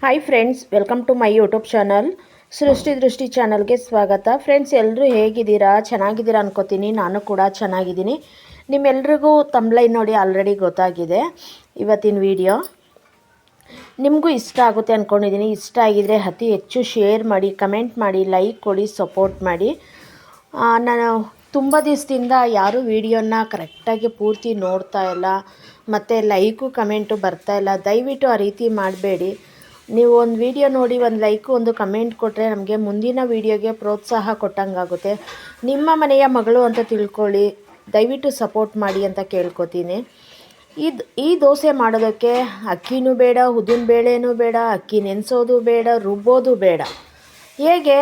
Hi friends, welcome to my YouTube channel. Srishti Drishti ಚಾನಲ್ಗೆ ಸ್ವಾಗತ. Friends, ಎಲ್ಲರೂ ಹೇಗಿದ್ದೀರಾ? ಚೆನ್ನಾಗಿದ್ದೀರಾ ಅನ್ಕೋತೀನಿ. ನಾನು ಕೂಡ ಚೆನ್ನಾಗಿದ್ದೀನಿ. ನಿಮ್ಮೆಲ್ರಿಗೂ ತಮ್ಲೈನ್ ನೋಡಿ ಆಲ್ರೆಡಿ ಗೊತ್ತಾಗಿದೆ. ಇವತ್ತಿನ ವಿಡಿಯೋ ನಿಮಗೂ ಇಷ್ಟ ಆಗುತ್ತೆ ಅಂದ್ಕೊಂಡಿದ್ದೀನಿ. ಇಷ್ಟ ಆಗಿದರೆ ಅತಿ ಹೆಚ್ಚು ಶೇರ್ ಮಾಡಿ, ಕಮೆಂಟ್ ಮಾಡಿ, ಲೈಕ್ ಕೊಡಿ, ಸಪೋರ್ಟ್ ಮಾಡಿ. ನಾನು ತುಂಬ ದಿವಸದಿಂದ ಯಾರೂ ವಿಡಿಯೋನ ಕರೆಕ್ಟಾಗಿ ಪೂರ್ತಿ ನೋಡ್ತಾ ಇಲ್ಲ, ಮತ್ತು ಲೈಕು ಕಮೆಂಟು ಬರ್ತಾಯಿಲ್ಲ. ದಯವಿಟ್ಟು ಆ ರೀತಿ ಮಾಡಬೇಡಿ. ನೀವು ಒಂದು ವಿಡಿಯೋ ನೋಡಿ ಒಂದು ಲೈಕು ಒಂದು ಕಮೆಂಟ್ ಕೊಟ್ಟರೆ ನಮಗೆ ಮುಂದಿನ ವಿಡಿಯೋಗೆ ಪ್ರೋತ್ಸಾಹ ಕೊಟ್ಟಂಗಾಗುತ್ತೆ. ನಿಮ್ಮ ಮನೆಯ ಮಗಳು ಅಂತ ತಿಳ್ಕೊಳ್ಳಿ. ದಯವಿಟ್ಟು ಸಪೋರ್ಟ್ ಮಾಡಿ ಅಂತ ಕೇಳ್ಕೊತೀನಿ. ಈ ದೋಸೆ ಮಾಡೋದಕ್ಕೆ ಅಕ್ಕಿನೂ ಬೇಡ, ಉದ್ದಿನ ಬೇಳೆನೂ ಬೇಡ, ಅಕ್ಕಿ ನೆನೆಸೋದು ಬೇಡ, ರುಬ್ಬೋದು ಬೇಡ. ಹೇಗೆ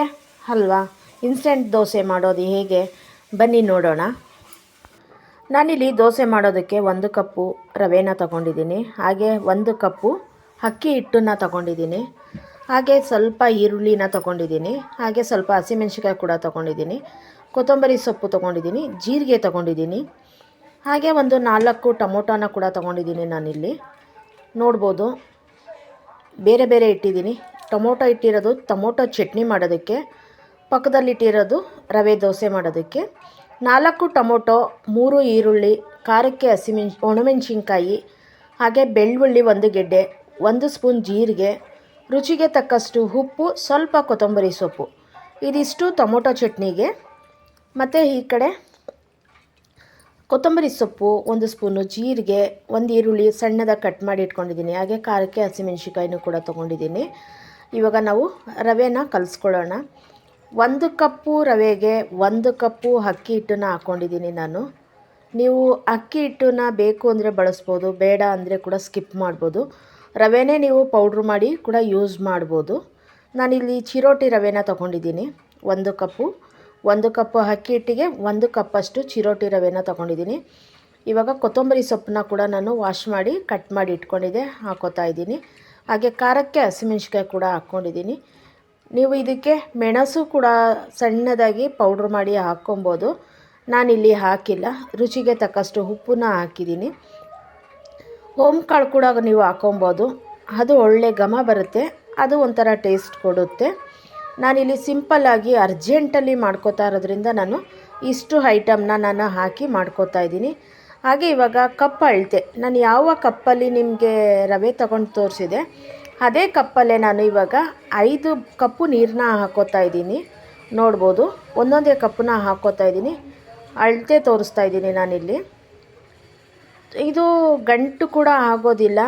ಅಲ್ವಾ ಇನ್ಸ್ಟೆಂಟ್ ದೋಸೆ ಮಾಡೋದು ಹೇಗೆ ಬನ್ನಿ ನೋಡೋಣ. ನಾನಿಲ್ಲಿ ದೋಸೆ ಮಾಡೋದಕ್ಕೆ 1 ಕಪ್ಪು ರವೆನ ತಗೊಂಡಿದ್ದೀನಿ. ಹಾಗೆ 1 ಕಪ್ಪು ಅಕ್ಕಿ ಹಿಟ್ಟನ್ನು ತಗೊಂಡಿದ್ದೀನಿ. ಹಾಗೆ ಸ್ವಲ್ಪ ಈರುಳ್ಳಿನ ತಗೊಂಡಿದ್ದೀನಿ. ಹಾಗೆ ಸ್ವಲ್ಪ ಹಸಿಮೆಣ್ಸಿಕಾಯಿ ಕೂಡ ತಗೊಂಡಿದ್ದೀನಿ. ಕೊತ್ತಂಬರಿ ಸೊಪ್ಪು ತಗೊಂಡಿದ್ದೀನಿ. ಜೀರಿಗೆ ತಗೊಂಡಿದ್ದೀನಿ. ಹಾಗೆ ಒಂದು 4 ಟೊಮೊಟೊನ ಕೂಡ ತಗೊಂಡಿದ್ದೀನಿ. ನಾನಿಲ್ಲಿ ನೋಡ್ಬೋದು ಬೇರೆ ಬೇರೆ ಇಟ್ಟಿದ್ದೀನಿ. ಟೊಮೊಟೊ ಇಟ್ಟಿರೋದು ಟೊಮೊಟೊ ಚಟ್ನಿ ಮಾಡೋದಕ್ಕೆ, ಪಕ್ಕದಲ್ಲಿಟ್ಟಿರೋದು ರವೆ ದೋಸೆ ಮಾಡೋದಕ್ಕೆ. 4 ಟೊಮೊಟೊ, 3 ಈರುಳ್ಳಿ, ಖಾರಕ್ಕೆ ಒಣಮೆಣಸಿನ್ಕಾಯಿ, ಹಾಗೆ ಬೆಳ್ಳುಳ್ಳಿ 1 ಗೆಡ್ಡೆ, 1 ಸ್ಪೂನ್ ಜೀರಿಗೆ, ರುಚಿಗೆ ತಕ್ಕಷ್ಟು ಉಪ್ಪು, ಸ್ವಲ್ಪ ಕೊತ್ತಂಬರಿ ಸೊಪ್ಪು. ಇದಿಷ್ಟು ಟೊಮೊಟೊ ಚಟ್ನಿಗೆ. ಮತ್ತು ಈ ಕಡೆ ಕೊತ್ತಂಬರಿ ಸೊಪ್ಪು 1 ಸ್ಪೂನು, ಜೀರಿಗೆ, 1 ಈರುಳ್ಳಿ ಸಣ್ಣದಾಗಿ ಕಟ್ ಮಾಡಿ ಇಟ್ಕೊಂಡಿದ್ದೀನಿ. ಹಾಗೆ ಖಾರಕ್ಕೆ ಹಸಿಮೆಣ್ಸಿಕಾಯಿನೂ ಕೂಡ ತೊಗೊಂಡಿದ್ದೀನಿ. ಇವಾಗ ನಾವು ರವೆನ ಕಲಿಸ್ಕೊಳ್ಳೋಣ. 1 ಕಪ್ಪು ರವೆಗೆ 1 ಕಪ್ಪು ಅಕ್ಕಿ ಹಿಟ್ಟನ್ನು ಹಾಕ್ಕೊಂಡಿದ್ದೀನಿ ನಾನು. ನೀವು ಅಕ್ಕಿ ಹಿಟ್ಟನ್ನು ಬೇಕು ಅಂದರೆ ಬಳಸ್ಬೋದು, ಬೇಡ ಅಂದರೆ ಕೂಡ ಸ್ಕಿಪ್ ಮಾಡ್ಬೋದು. ರವೆನೇ ನೀವು ಪೌಡ್ರ್ ಮಾಡಿ ಕೂಡ ಯೂಸ್ ಮಾಡ್ಬೋದು. ನಾನಿಲ್ಲಿ ಚಿರೋಟಿ ರವೆನ ತೊಗೊಂಡಿದ್ದೀನಿ. 1 ಕಪ್ಪು ಅಕ್ಕಿ ಹಿಟ್ಟಿಗೆ 1 ಕಪ್ಪಷ್ಟು ಚಿರೋಟಿ ರವೆನ ತೊಗೊಂಡಿದ್ದೀನಿ. ಇವಾಗ ಕೊತ್ತಂಬರಿ ಸೊಪ್ಪನ್ನ ಕೂಡ ನಾನು ವಾಶ್ ಮಾಡಿ ಕಟ್ ಮಾಡಿ ಇಟ್ಕೊಂಡಿದ್ದೆ, ಹಾಕೋತಾ ಇದ್ದೀನಿ. ಹಾಗೆ ಖಾರಕ್ಕೆ ಹಸಿಮೆಣ್ಸಿಕಾಯಿ ಕೂಡ ಹಾಕ್ಕೊಂಡಿದ್ದೀನಿ. ನೀವು ಇದಕ್ಕೆ ಮೆಣಸು ಕೂಡ ಸಣ್ಣದಾಗಿ ಪೌಡ್ರ್ ಮಾಡಿ ಹಾಕ್ಕೊಬೋದು. ನಾನಿಲ್ಲಿ ಹಾಕಿಲ್ಲ. ರುಚಿಗೆ ತಕ್ಕಷ್ಟು ಉಪ್ಪನ್ನ ಹಾಕಿದ್ದೀನಿ. ಓಂಕಾಳು ಕೂಡ ನೀವು ಹಾಕ್ಕೊಬೋದು. ಅದು ಒಳ್ಳೆ ಘಮ ಬರುತ್ತೆ, ಅದು ಒಂಥರ ಟೇಸ್ಟ್ ಕೊಡುತ್ತೆ. ನಾನಿಲ್ಲಿ ಸಿಂಪಲ್ಲಾಗಿ ಅರ್ಜೆಂಟಲ್ಲಿ ಮಾಡ್ಕೋತಾ ಇರೋದ್ರಿಂದ ನಾನು ಇಷ್ಟು ಐಟಮ್ನ ನಾನು ಹಾಕಿ ಮಾಡ್ಕೋತಾ ಇದ್ದೀನಿ. ಹಾಗೆ ಇವಾಗ ಕಪ್ ಅಳತೆ, ನಾನು ಯಾವ ಕಪ್ಪಲ್ಲಿ ನಿಮಗೆ ರವೆ ತಗೊಂಡು ತೋರಿಸಿದೆ ಅದೇ ಕಪ್ಪಲ್ಲೇ ನಾನು ಇವಾಗ 5 ಕಪ್ಪು ನೀರನ್ನ ಹಾಕೋತಾ ಇದ್ದೀನಿ. ನೋಡ್ಬೋದು ಒಂದೊಂದೇ ಕಪ್ಪನ್ನ ಹಾಕೋತಾ ಇದ್ದೀನಿ. ಅಳತೆ ತೋರಿಸ್ತಾ ಇದ್ದೀನಿ ನಾನಿಲ್ಲಿ. ಇದು ಗಂಟು ಕೂಡ ಆಗೋದಿಲ್ಲ.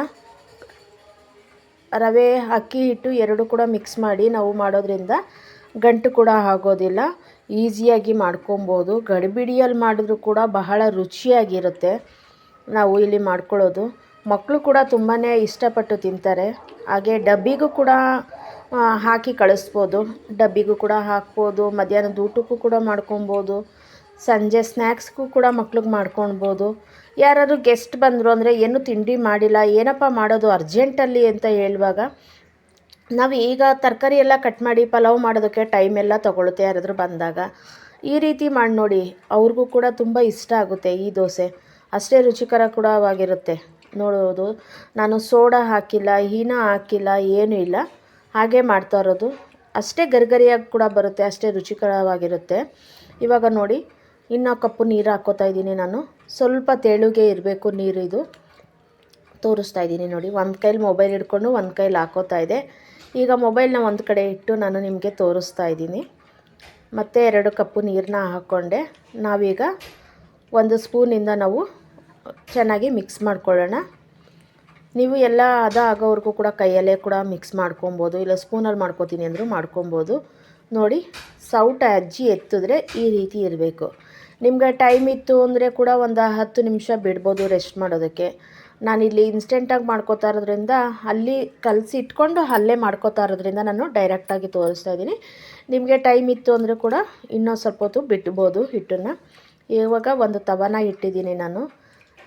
ರವೆ ಅಕ್ಕಿ ಹಿಟ್ಟು 2 ಕೂಡ ಮಿಕ್ಸ್ ಮಾಡಿ ನಾವು ಮಾಡೋದ್ರಿಂದ ಗಂಟು ಕೂಡ ಆಗೋದಿಲ್ಲ. ಈಸಿಯಾಗಿ ಮಾಡ್ಕೊಬೋದು. ಗಡಿಬಿಡಿಯಲ್ಲಿ ಮಾಡಿದ್ರೂ ಕೂಡ ಬಹಳ ರುಚಿಯಾಗಿರುತ್ತೆ ನಾವು ಇಲ್ಲಿ ಮಾಡ್ಕೊಳ್ಳೋದು. ಮಕ್ಕಳು ಕೂಡ ತುಂಬಾ ಇಷ್ಟಪಟ್ಟು ತಿಂತಾರೆ. ಹಾಗೆ ಡಬ್ಬಿಗೂ ಕೂಡ ಹಾಕಿ ಕಳಿಸ್ಬೋದು. ಡಬ್ಬಿಗೂ ಕೂಡ ಹಾಕ್ಬೋದು. ಮಧ್ಯಾಹ್ನದ ಊಟಕ್ಕೂ ಕೂಡ ಮಾಡ್ಕೊಬೋದು. ಸಂಜೆ ಸ್ನ್ಯಾಕ್ಸ್ಗೂ ಕೂಡ ಮಕ್ಳಿಗೆ ಮಾಡ್ಕೊಳ್ಬೋದು. ಯಾರಾದರೂ ಗೆಸ್ಟ್ ಬಂದರು ಅಂದರೆ ಏನು ತಿಂಡಿ ಮಾಡಿಲ್ಲ, ಏನಪ್ಪ ಮಾಡೋದು ಅರ್ಜೆಂಟಲ್ಲಿ ಅಂತ ಹೇಳುವಾಗ ನಾವು ಈಗ ತರಕಾರಿ ಎಲ್ಲ ಕಟ್ ಮಾಡಿ ಪಲಾವ್ ಮಾಡೋದಕ್ಕೆ ಟೈಮ್ ಎಲ್ಲ ತೊಗೊಳುತ್ತೆ ಯಾರಾದರೂ ಬಂದಾಗ. ಈ ರೀತಿ ಮಾಡಿ ನೋಡಿ, ಅವ್ರಿಗೂ ಕೂಡ ತುಂಬ ಇಷ್ಟ ಆಗುತ್ತೆ ಈ ದೋಸೆ. ಅಷ್ಟೇ ರುಚಿಕರ ಕೂಡ ಆಗಿರುತ್ತೆ. ನೋಡೋದು ನಾನು ಸೋಡಾ ಹಾಕಿಲ್ಲ, ಹೀನ ಹಾಕಿಲ್ಲ, ಏನೂ ಇಲ್ಲ. ಹಾಗೆ ಮಾಡ್ತಾ ಇರೋದು. ಅಷ್ಟೇ ಗರಿಗರಿಯಾಗಿ ಕೂಡ ಬರುತ್ತೆ, ಅಷ್ಟೇ ರುಚಿಕರವಾಗಿರುತ್ತೆ. ಇವಾಗ ನೋಡಿ ಇನ್ನೂ ಕಪ್ಪು ನೀರು ಹಾಕ್ಕೋತಾ ಇದ್ದೀನಿ ನಾನು. ಸ್ವಲ್ಪ ತೆಳುಗೆ ಇರಬೇಕು ನೀರು. ಇದು ತೋರಿಸ್ತಾ ಇದ್ದೀನಿ ನೋಡಿ. ಒಂದು ಕೈಲಿ ಮೊಬೈಲ್ ಹಿಡ್ಕೊಂಡು ಒಂದು ಕೈಲಿ ಹಾಕೋತಾ ಇದೆ. ಈಗ ಮೊಬೈಲ್ನ ಒಂದು ಕಡೆ ಇಟ್ಟು ನಾನು ನಿಮಗೆ ತೋರಿಸ್ತಾ ಇದ್ದೀನಿ. ಮತ್ತು 2 ಕಪ್ಪು ನೀರನ್ನ ಹಾಕ್ಕೊಂಡೆ. ನಾವೀಗ 1 ಸ್ಪೂನಿಂದ ನಾವು ಚೆನ್ನಾಗಿ ಮಿಕ್ಸ್ ಮಾಡ್ಕೊಳ್ಳೋಣ. ನೀವು ಎಲ್ಲ ಆಗೋವರೆಗೂ ಕೂಡ ಕೈಯಲ್ಲೇ ಕೂಡ ಮಿಕ್ಸ್ ಮಾಡ್ಕೊಬೋದು, ಇಲ್ಲ ಸ್ಪೂನಲ್ಲಿ ಮಾಡ್ಕೊತೀನಿ ಅಂದರೂ ಮಾಡ್ಕೊಬೋದು. ನೋಡಿ ಸೌಟ ಅಜ್ಜಿ ಎತ್ತಿದ್ರೆ ಈ ರೀತಿ ಇರಬೇಕು. ನಿಮಗೆ ಟೈಮ್ ಇತ್ತು ಅಂದರೆ ಕೂಡ ಒಂದು 10 ನಿಮಿಷ ಬಿಡ್ಬೋದು ರೆಸ್ಟ್ ಮಾಡೋದಕ್ಕೆ. ನಾನಿಲ್ಲಿ ಇನ್ಸ್ಟೆಂಟಾಗಿ ಮಾಡ್ಕೋತಾ ಇರೋದ್ರಿಂದ ಅಲ್ಲಿ ಕಲಸಿ ಇಟ್ಕೊಂಡು ಅಲ್ಲೇ ಮಾಡ್ಕೋತಾ ಇರೋದ್ರಿಂದ ನಾನು ಡೈರೆಕ್ಟಾಗಿ ತೋರಿಸ್ತಾ ಇದ್ದೀನಿ. ನಿಮಗೆ ಟೈಮ್ ಇತ್ತು ಅಂದರೆ ಕೂಡ ಇನ್ನೂ ಸ್ವಲ್ಪ ಹೊತ್ತು ಬಿಡ್ಬೋದು ಹಿಟ್ಟನ್ನು. ಇವಾಗ ಒಂದು ತವನ ಇಟ್ಟಿದ್ದೀನಿ ನಾನು.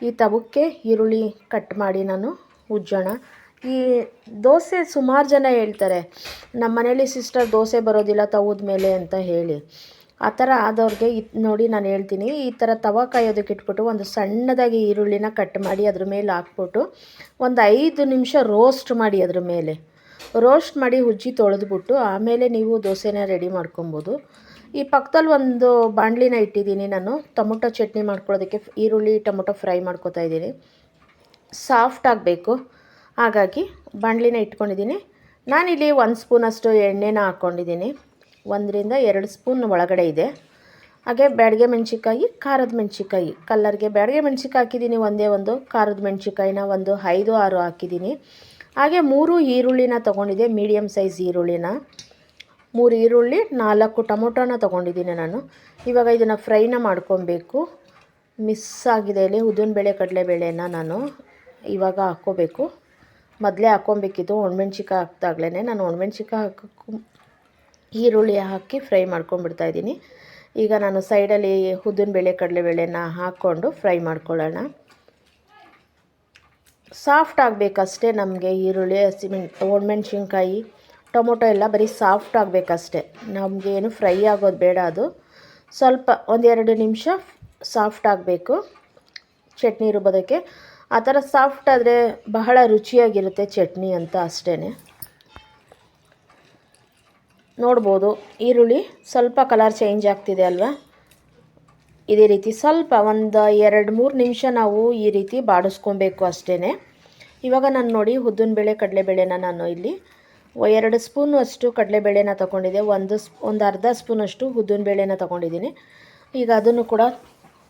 ಈ ತವಕ್ಕೆ ಈರುಳ್ಳಿ ಕಟ್ ಮಾಡಿ ನಾನು ಉಜ್ಜೋಣ. ಈ ದೋಸೆ ಸುಮಾರು ಜನ ಹೇಳ್ತಾರೆ, ನಮ್ಮ ಮನೇಲಿ ಸಿಸ್ಟರ್ ದೋಸೆ ಬರೋದಿಲ್ಲ ತವದ ಮೇಲೆ ಅಂತ ಹೇಳಿ. ಆ ಥರ ಆದವ್ರಿಗೆ ನೋಡಿ ನಾನು ಹೇಳ್ತೀನಿ, ಈ ಥರ ತವ ಕಾಯೋದಕ್ಕೆ ಇಟ್ಬಿಟ್ಟು ಒಂದು ಸಣ್ಣದಾಗಿ ಈರುಳ್ಳಿನ ಕಟ್ ಮಾಡಿ ಅದ್ರ ಮೇಲೆ ಹಾಕ್ಬಿಟ್ಟು ಒಂದು 5 ನಿಮಿಷ ರೋಸ್ಟ್ ಮಾಡಿ ಅದ್ರ ಮೇಲೆ ರೋಸ್ಟ್ ಮಾಡಿ ಉಜ್ಜಿ ತೊಳೆದ್ಬಿಟ್ಟು ಆಮೇಲೆ ನೀವು ದೋಸೆನ ರೆಡಿ ಮಾಡ್ಕೊಬೋದು. ಈ ಪಕ್ಕದಲ್ಲಿ ಒಂದು ಬಾಣಲಿನ ಇಟ್ಟಿದ್ದೀನಿ ನಾನು ಟೊಮೊಟೊ ಚಟ್ನಿ ಮಾಡ್ಕೊಳ್ಳೋದಕ್ಕೆ. ಈರುಳ್ಳಿ ಟೊಮೊಟೊ ಫ್ರೈ ಮಾಡ್ಕೊತಾ ಇದ್ದೀನಿ. ಸಾಫ್ಟ್ ಆಗಬೇಕು, ಹಾಗಾಗಿ ಬಾಣಲಿನ ಇಟ್ಕೊಂಡಿದ್ದೀನಿ. ನಾನಿಲ್ಲಿ 1 ಸ್ಪೂನಷ್ಟು ಎಣ್ಣೆನ ಹಾಕ್ಕೊಂಡಿದ್ದೀನಿ. 1 ರಿಂದ 2 ಸ್ಪೂನ್ ಒಳಗಡೆ ಇದೆ. ಹಾಗೆ ಬ್ಯಾಡಗೆ ಮೆಣಸಿನ್ಕಾಯಿ, ಖಾರದ ಮೆಣಸಿನ್ಕಾಯಿ, ಕಲ್ಲರ್ಗೆ ಬ್ಯಾಡಗೆ ಮೆಣಸಿನ್ಕಾಯಿ ಹಾಕಿದ್ದೀನಿ ಒಂದೇ ಒಂದು, ಖಾರದ ಮೆಣಸಿನ್ಕಾಯಿನ ಒಂದು 5-6 ಹಾಕಿದ್ದೀನಿ. ಹಾಗೆ 3 ಈರುಳ್ಳಿನ ತೊಗೊಂಡಿದ್ದೆ, ಮೀಡಿಯಮ್ ಸೈಜ್ ಈರುಳ್ಳಿನ 3 ಈರುಳ್ಳಿ, 4 ಟೊಮೊಟೊನ ತೊಗೊಂಡಿದ್ದೀನಿ ನಾನು. ಇವಾಗ ಇದನ್ನು ಫ್ರೈನ ಮಾಡ್ಕೊಬೇಕು. ಮಿಸ್ ಆಗಿದೆ ಇಲ್ಲಿ ಉದ್ದಿನಬೇಳೆ ಕಡಲೆಬೇಳೆನ ನಾನು ಇವಾಗ ಹಾಕ್ಕೋಬೇಕು. ಮೊದಲೇ ಹಾಕ್ಕೊಬೇಕಿತ್ತು, ಒಣಮೆಣ್ಸಿಕಾಯಿ ಹಾಕಿದಾಗ್ಲೇ ನಾನು ಒಣಮೆಣ್ಸಿಕಾಯಿ ಹಾಕಿ ಈರುಳ್ಳಿ ಹಾಕಿ ಫ್ರೈ ಮಾಡ್ಕೊಂಡ್ಬಿಡ್ತಾಯಿದ್ದೀನಿ. ಈಗ ನಾನು ಸೈಡಲ್ಲಿ ಉದ್ದಿನಬೇಳೆ ಕಡಲೆಬೇಳೆನ ಹಾಕ್ಕೊಂಡು ಫ್ರೈ ಮಾಡ್ಕೊಳ್ಳೋಣ. ಸಾಫ್ಟ್ ಆಗಬೇಕಷ್ಟೇ ನಮಗೆ ಈರುಳ್ಳಿ, ಒಣಮೆಣ್ಸಿನ್ಕಾಯಿ, ಟೊಮೊಟೊ ಎಲ್ಲ ಬರೀ ಸಾಫ್ಟ್ ಆಗಬೇಕಷ್ಟೇ, ನಮಗೆ ಏನು ಫ್ರೈ ಆಗೋದು ಬೇಡ. ಅದು ಸ್ವಲ್ಪ 1-2 ನಿಮಿಷ ಸಾಫ್ಟ್ ಆಗಬೇಕು ಚಟ್ನಿ ರುಬ್ಬೋದಕ್ಕೆ. ಆ ಥರ ಸಾಫ್ಟ್ ಆದರೆ ಬಹಳ ರುಚಿಯಾಗಿರುತ್ತೆ ಚಟ್ನಿ ಅಂತ ಅಷ್ಟೇ. ನೋಡ್ಬೋದು ಈರುಳ್ಳಿ ಸ್ವಲ್ಪ ಕಲರ್ ಚೇಂಜ್ ಆಗ್ತಿದೆ ಅಲ್ವಾ. ಇದೇ ರೀತಿ ಸ್ವಲ್ಪ 1-2-3 ನಿಮಿಷ ನಾವು ಈ ರೀತಿ ಬಾಡಿಸ್ಕೊಬೇಕು ಅಷ್ಟೇ. ಇವಾಗ ನಾನು ನೋಡಿ ಉದ್ದಿನಬೇಳೆ ಕಡಲೆಬೇಳೆನ ನಾನು ಇಲ್ಲಿ 2 ಸ್ಪೂನು ಅಷ್ಟು ಕಡಲೆಬೇಳೆನ ತೊಗೊಂಡಿದ್ದೆ, ಒಂದು ಅರ್ಧ ಸ್ಪೂನಷ್ಟು ಉದ್ದಿನಬೇಳೆನ ತೊಗೊಂಡಿದ್ದೀನಿ. ಈಗ ಅದನ್ನು ಕೂಡ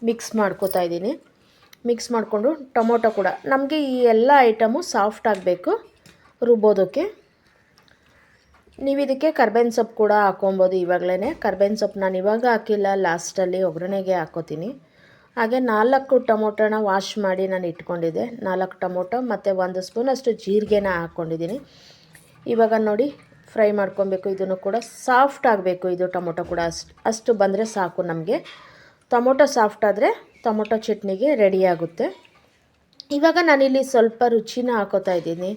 ಮಿಕ್ಸ್ ಮಾಡ್ಕೋತಾ ಇದ್ದೀನಿ. ಮಿಕ್ಸ್ ಮಾಡಿಕೊಂಡು ಟೊಮೊಟೊ ಕೂಡ, ನಮಗೆ ಈ ಎಲ್ಲ ಐಟಮು ಸಾಫ್ಟ್ ಆಗಬೇಕು ರುಬ್ಬೋದಕ್ಕೆ. ನೀವು ಇದಕ್ಕೆ ಕರ್ಬೇವಿನ ಸೊಪ್ಪು ಕೂಡ ಹಾಕ್ಕೊಬೋದು ಇವಾಗಲೇ. ಕರ್ಬೇವಿನ ಸೊಪ್ಪು ನಾನು ಇವಾಗ ಹಾಕಿಲ್ಲ, ಲಾಸ್ಟಲ್ಲಿ ಒಗ್ಗರಣೆಗೆ ಹಾಕ್ಕೋತೀನಿ. ಹಾಗೆ 4 ಟೊಮೊಟೊನ ವಾಶ್ ಮಾಡಿ ನಾನು ಇಟ್ಕೊಂಡಿದ್ದೆ. 4 ಟೊಮೊಟೊ ಮತ್ತು 1 ಸ್ಪೂನಷ್ಟು ಜೀರಿಗೆನ ಹಾಕ್ಕೊಂಡಿದ್ದೀನಿ. ಇವಾಗ ನೋಡಿ ಫ್ರೈ ಮಾಡ್ಕೊಬೇಕು. ಇದನ್ನು ಕೂಡ ಸಾಫ್ಟ್ ಆಗಬೇಕು, ಇದು ಟೊಮೊಟೊ ಕೂಡ ಅಷ್ಟು ಬಂದರೆ ಸಾಕು ನಮಗೆ. ಟೊಮೊಟೊ ಸಾಫ್ಟ್ ಆದರೆ ಟೊಮೊಟೊ ಚಟ್ನಿಗೆ ರೆಡಿ ಆಗುತ್ತೆ. ಇವಾಗ ನಾನಿಲ್ಲಿ ಸ್ವಲ್ಪ ರುಚಿನ ಹಾಕೋತಾ ಇದ್ದೀನಿ,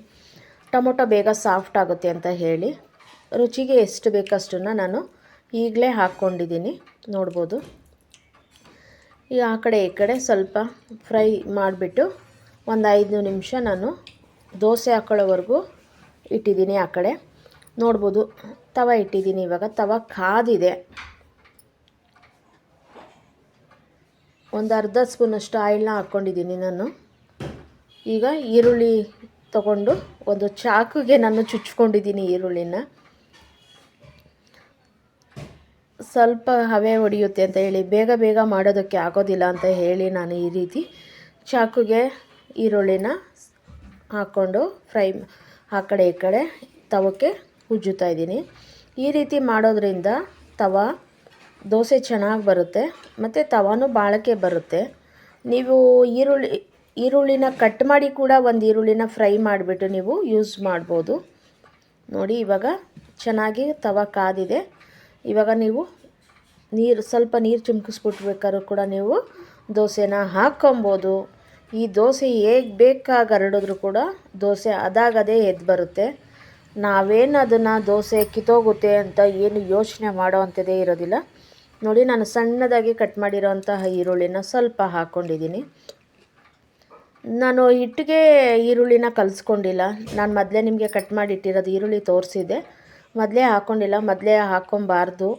ಟೊಮೊಟೊ ಬೇಗ ಸಾಫ್ಟ್ ಆಗುತ್ತೆ ಅಂತ ಹೇಳಿ. ರುಚಿಗೆ ಎಷ್ಟು ಬೇಕಷ್ಟನ್ನು ನಾನು ಈಗಲೇ ಹಾಕ್ಕೊಂಡಿದ್ದೀನಿ, ನೋಡ್ಬೋದು. ಈ ಆ ಕಡೆ ಈ ಕಡೆ ಸ್ವಲ್ಪ ಫ್ರೈ ಮಾಡಿಬಿಟ್ಟು 1-5 ನಿಮಿಷ ನಾನು ದೋಸೆ ಹಾಕೊಳ್ಳೋವರೆಗೂ ಇಟ್ಟಿದ್ದೀನಿ. ಆ ಕಡೆ ನೋಡ್ಬೋದು ತವ ಇಟ್ಟಿದ್ದೀನಿ. ಇವಾಗ ತವ ಕಾದಿದೆ. ಒಂದು ಅರ್ಧ ಸ್ಪೂನಷ್ಟು ಆಯಿಲ್ನ ಹಾಕ್ಕೊಂಡಿದ್ದೀನಿ ನಾನು. ಈಗ ಈರುಳ್ಳಿ ತಗೊಂಡು ಒಂದು ಚಾಕುಗೆ ನಾನು ಚುಚ್ಕೊಂಡಿದ್ದೀನಿ ಈರುಳ್ಳಿನ. ಸ್ವಲ್ಪ ಹವೆ ಹೊಡೆಯುತ್ತೆ ಅಂತ ಹೇಳಿ, ಬೇಗ ಬೇಗ ಮಾಡೋದಕ್ಕೆ ಆಗೋದಿಲ್ಲ ಅಂತ ಹೇಳಿ ನಾನು ಈ ರೀತಿ ಚಾಕುಗೆ ಈರುಳ್ಳಿನ ಹಾಕ್ಕೊಂಡು ಫ್ರೈ ಆ ಕಡೆ ಈ ಕಡೆ ತವಕ್ಕೆ ಉಜ್ಜುತ್ತಾ ಇದ್ದೀನಿ. ಈ ರೀತಿ ಮಾಡೋದ್ರಿಂದ ತವ ದೋಸೆ ಚೆನ್ನಾಗಿ ಬರುತ್ತೆ ಮತ್ತು ತವಾನೂ ಬಾಳಕೆ ಬರುತ್ತೆ. ನೀವು ಈರುಳ್ಳಿನ ಕಟ್ ಮಾಡಿ ಕೂಡ ಒಂದು ಈರುಳ್ಳಿನ ಫ್ರೈ ಮಾಡಿಬಿಟ್ಟು ನೀವು ಯೂಸ್ ಮಾಡ್ಬೋದು. ನೋಡಿ ಇವಾಗ ಚೆನ್ನಾಗಿ ತವ ಕಾದಿದೆ. ಇವಾಗ ನೀವು ಸ್ವಲ್ಪ ನೀರು ಚಿಮ್ಕಿಸ್ಬಿಟ್ಬೇಕಾದ್ರೂ ಕೂಡ ನೀವು ದೋಸೆನ ಹಾಕ್ಕೊಬೋದು. ಈ ದೋಸೆ ಹೇಗೆ ಬೇಕಾಗಿ ಹರಡಿದ್ರೂ ಕೂಡ ದೋಸೆ ಅದಾಗದೇ ಎದ್ದು ಬರುತ್ತೆ. ನಾವೇನು ಅದನ್ನು ದೋಸೆ ಕಿತ್ತೋಗುತ್ತೆ ಅಂತ ಏನು ಯೋಚನೆ ಮಾಡೋ ಅಂಥದ್ದೇ ಇರೋದಿಲ್ಲ. ನೋಡಿ ನಾನು ಸಣ್ಣದಾಗಿ ಕಟ್ ಮಾಡಿರೋಂತಹ ಈರುಳ್ಳಿನ ಸ್ವಲ್ಪ ಹಾಕ್ಕೊಂಡಿದ್ದೀನಿ. ನಾನು ಹಿಟ್ಟಿಗೆ ಈರುಳ್ಳಿನ ಕಲಿಸ್ಕೊಂಡಿಲ್ಲ, ನಾನು ಮೊದಲೇ ನಿಮಗೆ ಕಟ್ ಮಾಡಿ ಇಟ್ಟಿರೋದು ಈರುಳ್ಳಿ ತೋರಿಸಿದ್ದೆ. ಮೊದಲೇ ಹಾಕ್ಕೊಂಡಿಲ್ಲ, ಮೊದಲೇ ಹಾಕ್ಕೊಬಾರ್ದು.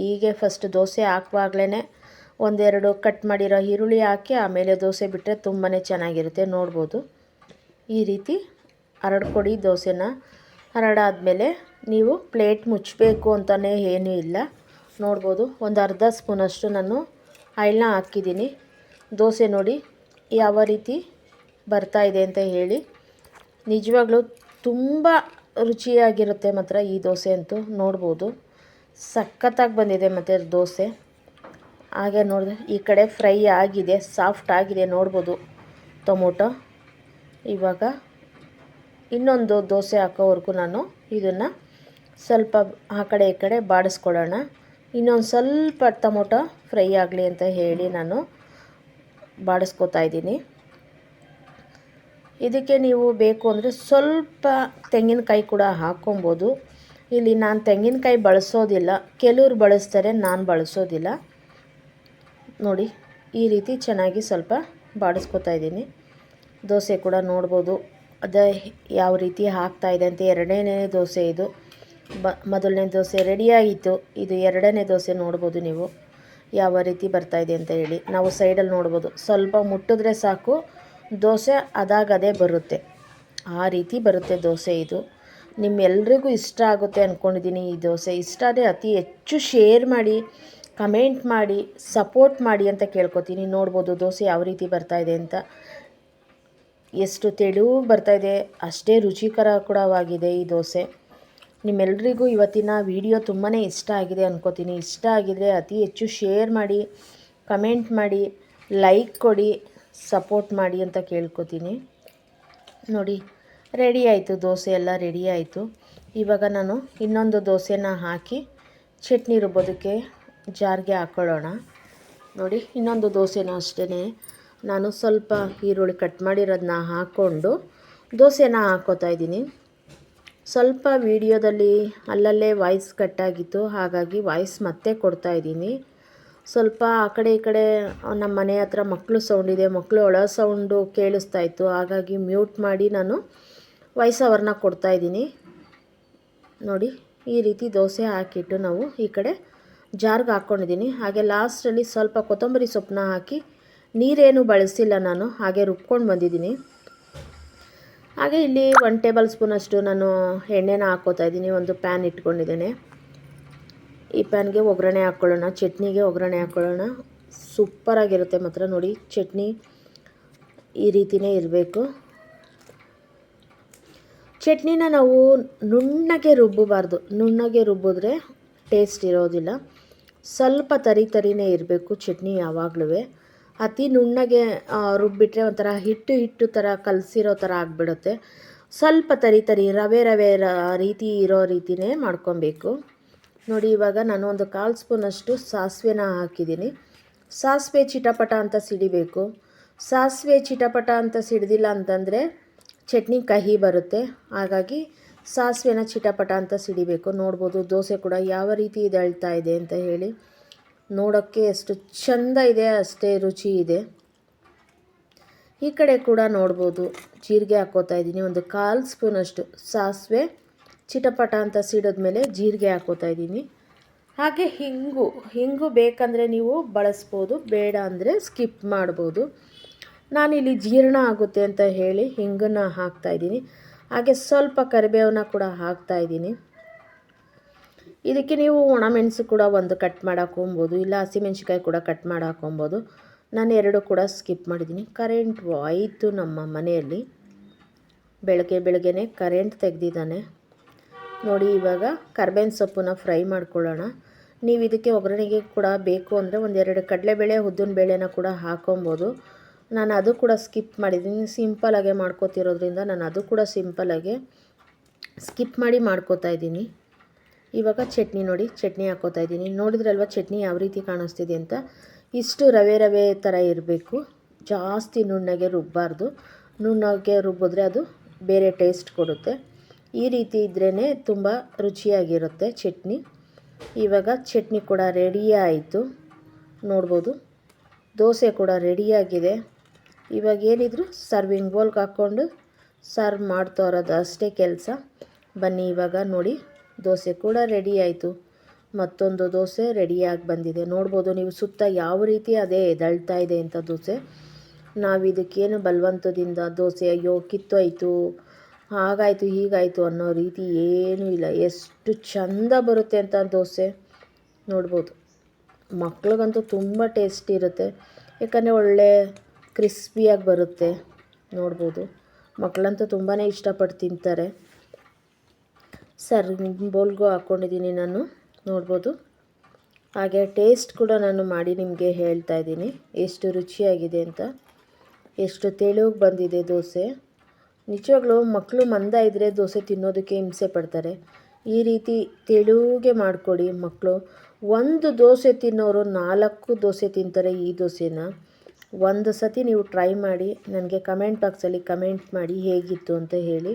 ಹೀಗೆ ಫಸ್ಟ್ ದೋಸೆ ಹಾಕುವಾಗಲೇ 1-2 ಕಟ್ ಮಾಡಿರೋ ಈರುಳ್ಳಿ ಹಾಕಿ ಆಮೇಲೆ ದೋಸೆ ಬಿಟ್ಟರೆ ತುಂಬಾ ಚೆನ್ನಾಗಿರುತ್ತೆ. ನೋಡ್ಬೋದು ಈ ರೀತಿ ಹರಡ್ಕೊಡಿ ದೋಸೆನ. ಹರಡಾದಮೇಲೆ ನೀವು ಪ್ಲೇಟ್ ಮುಚ್ಚಬೇಕು ಅಂತಲೇ ಏನೂ ಇಲ್ಲ. ನೋಡ್ಬೋದು ಒಂದು ಅರ್ಧ ಸ್ಪೂನಷ್ಟು ನಾನು ಆಯಿಲ್ನ ಹಾಕಿದ್ದೀನಿ. ದೋಸೆ ನೋಡಿ ಯಾವ ರೀತಿ ಬರ್ತಾಯಿದೆ ಅಂತ ಹೇಳಿ. ನಿಜವಾಗ್ಲೂ ತುಂಬ ರುಚಿಯಾಗಿರುತ್ತೆ ಮಾತ್ರ ಈ ದೋಸೆ ಅಂತೂ. ನೋಡ್ಬೋದು ಸಖತ್ತಾಗಿ ಬಂದಿದೆ ಮತ್ತು ದೋಸೆ. ಹಾಗೆ ನೋಡಿದ್ರೆ ಈ ಕಡೆ ಫ್ರೈ ಆಗಿದೆ, ಸಾಫ್ಟ್ ಆಗಿದೆ, ನೋಡ್ಬೋದು ಟೊಮೊಟೊ. ಇವಾಗ ಇನ್ನೊಂದು ದೋಸೆ ಹಾಕೋವರೆಗೂ ನಾನು ಇದನ್ನು ಸ್ವಲ್ಪ ಆ ಕಡೆ ಈ ಕಡೆ ಬಾಡಿಸ್ಕೊಳ್ಳೋಣ. ಇನ್ನೊಂದು ಸ್ವಲ್ಪ ಟೊಮೊಟೊ ಫ್ರೈ ಆಗಲಿ ಅಂತ ಹೇಳಿ ನಾನು ಬಾಡಿಸ್ಕೊತಾ ಇದ್ದೀನಿ. ಇದಕ್ಕೆ ನೀವು ಬೇಕು ಅಂದರೆ ಸ್ವಲ್ಪ ತೆಂಗಿನಕಾಯಿ ಕೂಡ ಹಾಕ್ಕೊಬೋದು. ಇಲ್ಲಿ ನಾನು ತೆಂಗಿನಕಾಯಿ ಬಳಸೋದಿಲ್ಲ, ಕೆಲವ್ರು ಬಳಸ್ತಾರೆ, ನಾನು ಬಳಸೋದಿಲ್ಲ. ನೋಡಿ ಈ ರೀತಿ ಚೆನ್ನಾಗಿ ಸ್ವಲ್ಪ ಬಾಡಿಸ್ಕೊತಾ ಇದ್ದೀನಿ. ದೋಸೆ ಕೂಡ ನೋಡ್ಬೋದು ಅದೇ ಯಾವ ರೀತಿ ಆಗ್ತಾಯಿದೆ ಅಂತ. ಎರಡನೇ ದೋಸೆ ಇದು. ಮೊದಲನೇ ದೋಸೆ ರೆಡಿಯಾಗಿತ್ತು. ಇದು ಎರಡನೇ ದೋಸೆ ನೋಡ್ಬೋದು ನೀವು ಯಾವ ರೀತಿ ಬರ್ತಾಯಿದೆ ಅಂತ ಹೇಳಿ. ನಾವು ಸೈಡಲ್ಲಿ ನೋಡ್ಬೋದು, ಸ್ವಲ್ಪ ಮುಟ್ಟಿದ್ರೆ ಸಾಕು ದೋಸೆ ಅದಾಗದೇ ಬರುತ್ತೆ. ಆ ರೀತಿ ಬರುತ್ತೆ ದೋಸೆ ಇದು. ನಿಮ್ಮೆಲ್ರಿಗೂ ಇಷ್ಟ ಆಗುತ್ತೆ ಅಂದ್ಕೊಂಡಿದ್ದೀನಿ ಈ ದೋಸೆ. ಇಷ್ಟ ಆದರೆ ಅತಿ ಹೆಚ್ಚು ಶೇರ್ ಮಾಡಿ, ಕಮೆಂಟ್ ಮಾಡಿ, ಸಪೋರ್ಟ್ ಮಾಡಿ ಅಂತ ಕೇಳ್ಕೊತೀನಿ. ನೋಡ್ಬೋದು ದೋಸೆ ಯಾವ ರೀತಿ ಬರ್ತಾಯಿದೆ ಅಂತ. ಎಷ್ಟು ತೆಳು ಬರ್ತಾಯಿದೆ, ಅಷ್ಟೇ ರುಚಿಕರ ಕೂಡವಾಗಿದೆ ಈ ದೋಸೆ. ನಿಮ್ಮೆಲ್ರಿಗೂ ಇವತ್ತಿನ ವಿಡಿಯೋ ತುಂಬಾ ಇಷ್ಟ ಆಗಿದೆ ಅಂದ್ಕೋತೀನಿ. ಇಷ್ಟ ಆಗಿದರೆ ಅತಿ ಹೆಚ್ಚು ಶೇರ್ ಮಾಡಿ, ಕಮೆಂಟ್ ಮಾಡಿ, ಲೈಕ್ ಕೊಡಿ, ಸಪೋರ್ಟ್ ಮಾಡಿ ಅಂತ ಕೇಳ್ಕೊತೀನಿ. ನೋಡಿ ರೆಡಿ ಆಯಿತು, ದೋಸೆ ಎಲ್ಲ ರೆಡಿ ಆಯಿತು. ಇವಾಗ ನಾನು ಇನ್ನೊಂದು ದೋಸೆನ ಹಾಕಿ ಚಟ್ನಿ ರುಬ್ಬೋದಕ್ಕೆ ಜಾರ್ಗೆ ಹಾಕ್ಕೊಳ್ಳೋಣ. ನೋಡಿ ಇನ್ನೊಂದು ದೋಸೆನೂ ಅಷ್ಟೇ ನಾನು ಸ್ವಲ್ಪ ಈರುಳ್ಳಿ ಕಟ್ ಮಾಡಿರೋದನ್ನ ಹಾಕ್ಕೊಂಡು ದೋಸೆನ ಹಾಕ್ಕೋತಾ ಇದ್ದೀನಿ. ಸ್ವಲ್ಪ ವಿಡಿಯೋದಲ್ಲಿ ಅಲ್ಲಲ್ಲೇ ವಾಯ್ಸ್ ಕಟ್ಟಾಗಿತ್ತು, ಹಾಗಾಗಿ ವಾಯ್ಸ್ ಮತ್ತೆ ಕೊಡ್ತಾಯಿದ್ದೀನಿ. ಸ್ವಲ್ಪ ಆ ಕಡೆ ಈ ಕಡೆ ನಮ್ಮ ಮನೆ ಹತ್ರ ಮಕ್ಕಳು ಸೌಂಡ್ ಇದೆ, ಮಕ್ಕಳು ಒಳ ಸೌಂಡು ಕೇಳಿಸ್ತಾಯಿತ್ತು, ಹಾಗಾಗಿ ಮ್ಯೂಟ್ ಮಾಡಿ ನಾನು ವಾಯ್ಸ್ ಓವರ್ನ ಕೊಡ್ತಾಯಿದ್ದೀನಿ. ನೋಡಿ ಈ ರೀತಿ ದೋಸೆ ಹಾಕಿಟ್ಟು ನಾವು ಈ ಕಡೆ ಜಾರ್ಗೆ ಹಾಕ್ಕೊಂಡಿದ್ದೀನಿ. ಹಾಗೆ ಲಾಸ್ಟಲ್ಲಿ ಸ್ವಲ್ಪ ಕೊತ್ತಂಬರಿ ಸೊಪ್ಪನ್ನ ಹಾಕಿ, ನೀರೇನು ಬಳಸಿಲ್ಲ ನಾನು, ಹಾಗೆ ರುಬ್ಕೊಂಡು ಬಂದಿದ್ದೀನಿ. ಹಾಗೆ ಇಲ್ಲಿ 1 ಟೇಬಲ್ ಸ್ಪೂನಷ್ಟು ನಾನು ಎಣ್ಣೆನ ಹಾಕ್ಕೋತಾ ಇದ್ದೀನಿ. ಒಂದು ಪ್ಯಾನ್ ಇಟ್ಕೊಂಡಿದ್ದೇನೆ. ಈ ಪ್ಯಾನ್ಗೆ ಒಗ್ಗರಣೆ ಹಾಕ್ಕೊಳ್ಳೋಣ, ಚಟ್ನಿಗೆ ಒಗ್ಗರಣೆ ಹಾಕ್ಕೊಳ್ಳೋಣ. ಸೂಪರಾಗಿರುತ್ತೆ ಮಾತ್ರ. ನೋಡಿ ಚಟ್ನಿ ಈ ರೀತಿಯೇ ಇರಬೇಕು. ಚಟ್ನಿನ ನಾವು ನುಣ್ಣಗೆ ರುಬ್ಬಬಾರ್ದು, ನುಣ್ಣಗೆ ರುಬ್ಬಿದ್ರೆ ಟೇಸ್ಟ್ ಇರೋದಿಲ್ಲ. ಸ್ವಲ್ಪ ತರಿನೇ ಇರಬೇಕು ಚಟ್ನಿ ಯಾವಾಗಲೂ. ಅತಿ ನುಣ್ಣಗೆ ರುಬ್ಬಿಟ್ರೆ ಒಂಥರ ಹಿಟ್ಟು ಥರ ಕಲಸಿರೋ ಥರ ಆಗಿಬಿಡುತ್ತೆ. ಸ್ವಲ್ಪ ತರಿ ರವೆ ರೀತಿ ಇರೋ ರೀತಿಯೇ ಮಾಡ್ಕೊಬೇಕು. ನೋಡಿ ಇವಾಗ ನಾನು ಒಂದು 1/4 ಸ್ಪೂನಷ್ಟು ಸಾಸಿವೆನ ಹಾಕಿದ್ದೀನಿ. ಸಾಸಿವೆ ಚಿಟಪಟ ಅಂತ ಸಿಡಿಬೇಕು. ಸಾಸಿವೆ ಚಿಟಪಟ ಅಂತ ಸಿಡಿದಿಲ್ಲ ಅಂತಂದರೆ ಚಟ್ನಿ ಕಹಿ ಬರುತ್ತೆ, ಹಾಗಾಗಿ ಸಾಸಿವೆನ ಚಿಟಪಟ ಅಂತ ಸಿಡಿಬೇಕು. ನೋಡ್ಬೋದು ದೋಸೆ ಕೂಡ ಯಾವ ರೀತಿ ಎದ್ದೇಳ್ತಾ ಇದೆ ಅಂತ ಹೇಳಿ. ನೋಡೋಕ್ಕೆ ಎಷ್ಟು ಚೆಂದ ಇದೆ, ಅಷ್ಟೇ ರುಚಿ ಇದೆ. ಈ ಕಡೆ ಕೂಡ ನೋಡ್ಬೋದು ಜೀರಿಗೆ ಹಾಕ್ಕೋತಾ ಇದ್ದೀನಿ. ಒಂದು 1/4 ಸ್ಪೂನಷ್ಟು ಸಾಸಿವೆ ಚಿಟಪಟ ಅಂತ ಸಿಡಿದ್ಮೇಲೆ ಜೀರಿಗೆ ಹಾಕ್ಕೋತಾ ಇದ್ದೀನಿ. ಹಾಗೆ ಹಿಂಗು ಬೇಕಂದರೆ ನೀವು ಬಳಸ್ಬೋದು, ಬೇಡ ಅಂದರೆ ಸ್ಕಿಪ್ ಮಾಡ್ಬೋದು. ನಾನಿಲ್ಲಿ ಜೀರ್ಣ ಆಗುತ್ತೆ ಅಂತ ಹೇಳಿ ಹಿಂಗನ್ನು ಹಾಕ್ತಾಯಿದ್ದೀನಿ. ಹಾಗೆ ಸ್ವಲ್ಪ ಕರಿಬೇವನ್ನ ಕೂಡ ಹಾಕ್ತಾಯಿದ್ದೀನಿ. ಇದಕ್ಕೆ ನೀವು ಒಣಮೆಣಸು ಕೂಡ ಒಂದು ಕಟ್ ಮಾಡಿ ಹಾಕ್ಕೊಬೋದು, ಇಲ್ಲ ಹಸಿಮೆಣ್ಸಿಕಾಯಿ ಕೂಡ ಕಟ್ ಮಾಡಿ ಹಾಕ್ಕೊಬೋದು. ನಾನು 2 ಕೂಡ ಸ್ಕಿಪ್ ಮಾಡಿದ್ದೀನಿ. ಕರೆಂಟ್ ಹೋಯಿತು ನಮ್ಮ ಮನೆಯಲ್ಲಿ, ಬೆಳಗ್ಗೆನೇ ಕರೆಂಟ್ ತೆಗೆದಿದ್ದಾನೆ. ನೋಡಿ ಇವಾಗ ಕರ್ಬೇವಿನ ಸೊಪ್ಪನ್ನ ಫ್ರೈ ಮಾಡ್ಕೊಳ್ಳೋಣ. ನೀವು ಇದಕ್ಕೆ ಒಗ್ಗರಣೆಗೆ ಕೂಡ ಬೇಕು ಅಂದರೆ 1-2 ಕಡಲೆಬೇಳೆ, ಉದ್ದಿನಬೇಳೆನ ಕೂಡ ಹಾಕ್ಕೊಬೋದು. ನಾನು ಅದು ಕೂಡ ಸ್ಕಿಪ್ ಮಾಡಿದ್ದೀನಿ. ಸಿಂಪಲಾಗೆ ಮಾಡ್ಕೋತಿರೋದ್ರಿಂದ ನಾನು ಅದು ಕೂಡ ಸಿಂಪಲಾಗೆ ಸ್ಕಿಪ್ ಮಾಡಿ ಮಾಡ್ಕೋತಾ ಇದ್ದೀನಿ. ಇವಾಗ ಚಟ್ನಿ ನೋಡಿ, ಚಟ್ನಿ ಹಾಕ್ಕೋತಾ ಇದ್ದೀನಿ. ನೋಡಿದ್ರಲ್ವ ಚಟ್ನಿ ಯಾವ ರೀತಿ ಕಾಣಿಸ್ತಿದೆ ಅಂತ. ಇಷ್ಟು ರವೆ ಥರ ಇರಬೇಕು, ಜಾಸ್ತಿ ನುಣ್ಣಗೆ ರುಬ್ಬಾರ್ದು. ನುಣ್ಣಗೆ ರುಬ್ಬಿದ್ರೆ ಅದು ಬೇರೆ ಟೇಸ್ಟ್ ಕೊಡುತ್ತೆ. ಈ ರೀತಿ ಇದ್ರೇ ತುಂಬ ರುಚಿಯಾಗಿರುತ್ತೆ ಚಟ್ನಿ. ಇವಾಗ ಚಟ್ನಿ ಕೂಡ ರೆಡಿ ಆಯಿತು. ನೋಡ್ಬೋದು ದೋಸೆ ಕೂಡ ರೆಡಿಯಾಗಿದೆ. ಇವಾಗ ಏನಿದ್ರು ಸರ್ವಿಂಗ್ ಬೌಲ್ಗೆ ಹಾಕ್ಕೊಂಡು ಸರ್ವ್ ಮಾಡ್ತಾ ಇರೋದು ಅಷ್ಟೇ ಕೆಲಸ. ಬನ್ನಿ ಇವಾಗ ನೋಡಿ ದೋಸೆ ಕೂಡ ರೆಡಿ ಆಯಿತು. ಮತ್ತೊಂದು ದೋಸೆ ರೆಡಿಯಾಗಿ ಬಂದಿದೆ. ನೋಡ್ಬೋದು ನೀವು ಸುತ್ತ ಯಾವ ರೀತಿ ಅದೇ ಎದಳ್ತಾ ಇದೆ ಅಂತ ದೋಸೆ. ನಾವು ಇದಕ್ಕೇನು ಬಲವಂತದಿಂದ ದೋಸೆ ಅಯ್ಯೋ ಕಿತ್ತೋಯ್ತು, ಹಾಗಾಯಿತು ಹೀಗಾಯಿತು ಅನ್ನೋ ರೀತಿ ಏನೂ ಇಲ್ಲ. ಎಷ್ಟು ಚೆಂದ ಬರುತ್ತೆ ಅಂತ ದೋಸೆ ನೋಡ್ಬೋದು. ಮಕ್ಳಿಗಂತೂ ತುಂಬ ಟೇಸ್ಟಿ ಇರುತ್ತೆ, ಯಾಕಂದರೆ ಒಳ್ಳೆ ಕ್ರಿಸ್ಪಿಯಾಗಿ ಬರುತ್ತೆ. ನೋಡ್ಬೋದು ಮಕ್ಕಳಂತೂ ತುಂಬಾ ಇಷ್ಟಪಟ್ಟು ತಿಂತಾರೆ. ಸರ್ವಿಂಗ್ ಬೌಲ್ಗೂ ಹಾಕ್ಕೊಂಡಿದ್ದೀನಿ ನಾನು, ನೋಡ್ಬೋದು. ಹಾಗೆ ಟೇಸ್ಟ್ ಕೂಡ ನಾನು ಮಾಡಿ ನಿಮಗೆ ಹೇಳ್ತಾ ಇದ್ದೀನಿ ಎಷ್ಟು ರುಚಿಯಾಗಿದೆ ಅಂತ. ಎಷ್ಟು ತೆಳುಗೆ ಬಂದಿದೆ ದೋಸೆ. ನಿಜವಾಗ್ಲೂ ಮಕ್ಕಳು ಮಂದ ಇದ್ದರೆ ದೋಸೆ ತಿನ್ನೋದಕ್ಕೆ ಹಿಂಸೆ ಪಡ್ತಾರೆ. ಈ ರೀತಿ ತೆಳುಗೆ ಮಾಡಿಕೊಡಿ. ಮಕ್ಕಳು ಒಂದು ದೋಸೆ ತಿನ್ನೋರು 4 ದೋಸೆ ತಿಂತಾರೆ ಈ ದೋಸೆನ. ಒಂದು ಸತಿ ನೀವು ಟ್ರೈ ಮಾಡಿ, ನನಗೆ ಕಮೆಂಟ್ ಬಾಕ್ಸಲ್ಲಿ ಕಮೆಂಟ್ ಮಾಡಿ ಹೇಗಿತ್ತು ಅಂತ ಹೇಳಿ.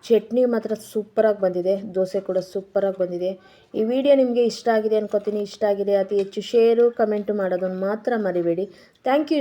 ಚಟ್ನಿ ಮಾತ್ರ ಸೂಪರಾಗಿ ಬಂದಿದೆ, ದೋಸೆ ಕೂಡ ಸೂಪರಾಗಿ ಬಂದಿದೆ. ಈ ವಿಡಿಯೋ ನಿಮಗೆ ಇಷ್ಟ ಆಗಿದೆ ಅನ್ಕೋತೀನಿ. ಇಷ್ಟ ಆಗಿದೆ ಅತಿ ಹೆಚ್ಚು ಶೇರು ಕಮೆಂಟು ಮಾಡೋದನ್ನು ಮಾತ್ರ ಮರಿಬೇಡಿ. Thank you.